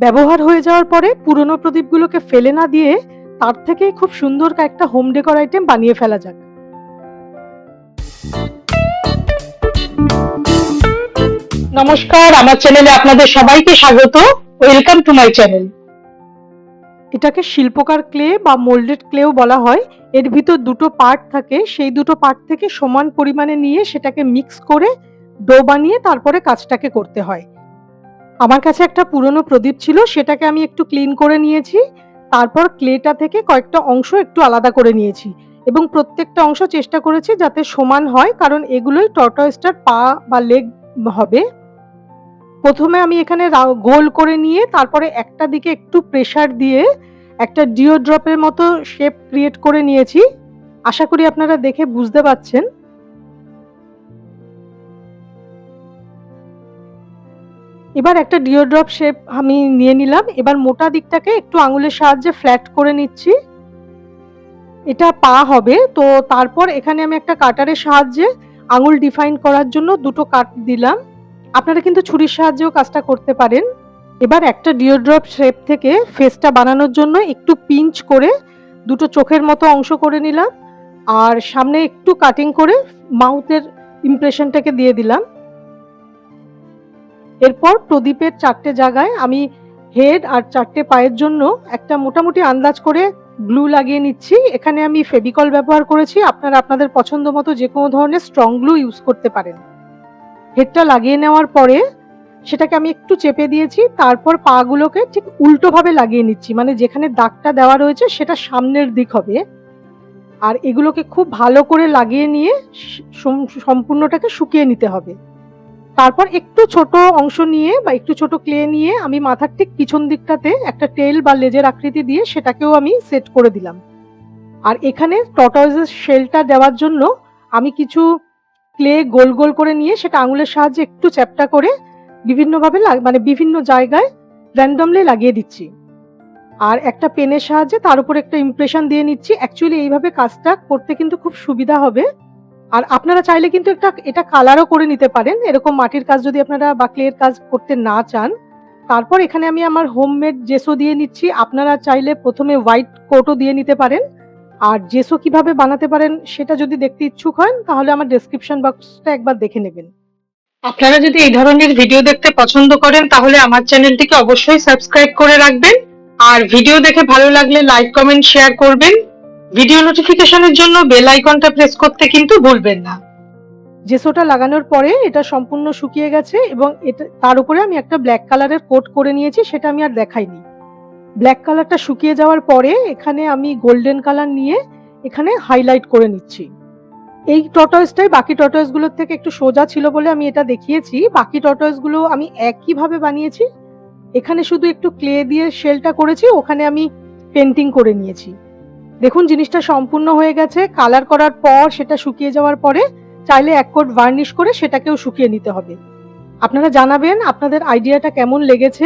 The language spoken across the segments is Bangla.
ব্যবহার হয়ে যাওয়ার পরে পুরনো প্রদীপগুলোকে ফেলে না দিয়ে তার থেকেই খুব সুন্দর একটা হোম ডেকোর আইটেম বানিয়ে ফেলা যাক। নমস্কার, আমার চ্যানেলে আপনাদের সবাইকে স্বাগত। Welcome to my channel. এটাকে শিল্পকার ক্লে বা মোল্ডেড ক্লেও বলা হয়। এর ভিতর দুটো পার্ট থাকে, সেই দুটো পার্ট থেকে সমান পরিমাণে নিয়ে সেটাকে মিক্স করে ডো বানিয়ে তারপরে কাজটাকে করতে হয়। আমার কাছে একটা পুরনো প্রদীপ ছিল, সেটাকে আমি একটু ক্লিন করে নিয়েছি। তারপর ক্লেটা থেকে কয়েকটা অংশ একটু আলাদা করে নিয়েছি এবং প্রত্যেকটা অংশ চেষ্টা করেছি যাতে সমান হয়, কারণ এগুলোই টর্টয়েসটার পা বা লেগ হবে। প্রথমে আমি এখানে গোল করে নিয়ে তারপরে একটা দিকে একটু প্রেসার দিয়ে একটা ডিও ড্রপের মতো শেপ ক্রিয়েট করে নিয়েছি। আশা করি আপনারা দেখে বুঝতে পারছেন। এবার একটা ডিও ড্রপ শেপ আমি নিয়ে নিলাম। এবার মোটা দিকটাকে একটু আঙুলের সাহায্যে ফ্ল্যাট করে নিচ্ছি। এটা পা হবে, তো তারপর এখানে আমি একটা কাটারের সাহায্যে আঙুল ডিফাইন করার জন্য দুটো কাট দিলাম। আপনারা কিন্তু ছুরির সাহায্যেও কাজটা করতে পারেন। এবার একটা ডিও ড্রপ শেপ থেকে ফেসটা বানানোর জন্য একটু পিঞ্চ করে দুটো চোখের মতো অংশ করে নিলাম, আর সামনে একটু কাটিং করে মাউথের ইমপ্রেশনটাকে দিয়ে দিলাম। এরপর প্রদীপের চারটে জায়গায় আমি হেড আর চারটে পায়ের জন্য একটা মোটামুটি আন্দাজ করে গ্লু লাগিয়ে নিচ্ছি। এখানে আমি ফেভিকল ব্যবহার করেছি, আপনারা আপনাদের পছন্দ মতো যে কোনো ধরনের স্ট্রং গ্লু ইউজ করতে পারেন। হেডটা লাগিয়ে নেওয়ার পরে সেটাকে আমি একটু চেপে দিয়েছি, তারপর পাগুলোকে ঠিক উল্টোভাবে লাগিয়ে নিচ্ছি, মানে যেখানে দাগটা দেওয়া রয়েছে সেটা সামনের দিক হবে। আর এগুলোকে খুব ভালো করে লাগিয়ে নিয়ে সম্পূর্ণটাকে শুকিয়ে নিতে হবে। তারপর একটু ছোট অংশ নিয়ে বা একটু ছোট ক্লে নিয়ে আমি মাথার ঠিক পিছন দিকটাতে একটা টেল বা লেজের আকৃতি দিয়ে সেটাকেও আমি সেট করে দিলাম। আর এখানে টর্টয়েসের শেলটা দেওয়ার জন্য আমি কিছু ক্লে গোল গোল করে নিয়ে সেটা আঙুলের সাহায্যে একটু চ্যাপ্টা করে বিভিন্নভাবে মানে বিভিন্ন জায়গায় র্যান্ডমলি লাগিয়ে দিচ্ছি। আর একটা পেনের সাহায্যে তার উপর একটা ইমপ্রেশন দিয়ে নিচ্ছি। অ্যাকচুয়ালি এইভাবে কাজটা করতে কিন্তু খুব সুবিধা হবে। আর আপনারা চাইলে কিন্তু এটা কালারও করে নিতে পারেন, এরকম মাটির কাজ যদি আপনারা বা ক্লের কাজ করতে না চান। তারপর এখানে আমি আমার হোমমেড জেসো দিয়ে নিচ্ছি। আপনারা চাইলে প্রথমে হোয়াইট কোটও দিয়ে নিতে পারেন। আর জেসো কিভাবে বানাতে পারেন সেটা যদি দেখতে ইচ্ছুক হন তাহলে আমার ডেসক্রিপশন বক্সটা একবার দেখে নেবেন। আপনারা যদি এই ধরনের ভিডিও দেখতে পছন্দ করেন তাহলে আমার চ্যানেলটিকে অবশ্যই সাবস্ক্রাইব করে রাখবেন। আর ভিডিও দেখে ভালো লাগলে লাইক, কমেন্ট, শেয়ার করবেন। ভিডিও নোটিফিকেশনের জন্য বেল আইকনটা প্রেস করতে কিন্তু ভুলবেন না। জেসোটা লাগানোর পরে এটা সম্পূর্ণ শুকিয়ে গেছে এবং এটা তার উপরে আমি একটা ব্ল্যাক কালারের কোট করে নিয়েছি, সেটা আমি আর দেখাইনি। ব্ল্যাক কালারটা শুকিয়ে যাওয়ার পরে এখানে আমি গোল্ডেন কালার নিয়ে এখানে হাইলাইট করে নিচ্ছি। এই টর্টয়েসটাই বাকি টর্টয়েসগুলোর থেকে একটু সোজা ছিল বলে আমি এটা দেখিয়েছি। বাকি টর্টয়েসগুলো আমি একইভাবে বানিয়েছি। এখানে শুধু একটু ক্লে দিয়ে শেলটা করেছি, ওখানে আমি পেন্টিং করে নিয়েছি। দেখুন জিনিসটা সম্পূর্ণ হয়ে গেছে। কালার করার পর সেটা শুকিয়ে যাওয়ার পরে চাইলে এক কোট ভার্নিশ করে সেটাকেও শুকিয়ে নিতে হবে। আপনারা জানাবেন আপনাদের আইডিয়াটা কেমন লেগেছে।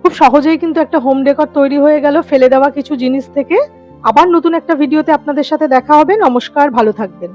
খুব সহজেই কিন্তু একটা হোম ডেকর তৈরি হয়ে গেল ফেলে দেওয়া কিছু জিনিস থেকে। আবার নতুন একটা ভিডিওতে আপনাদের সাথে দেখা হবে। নমস্কার, ভালো থাকবেন।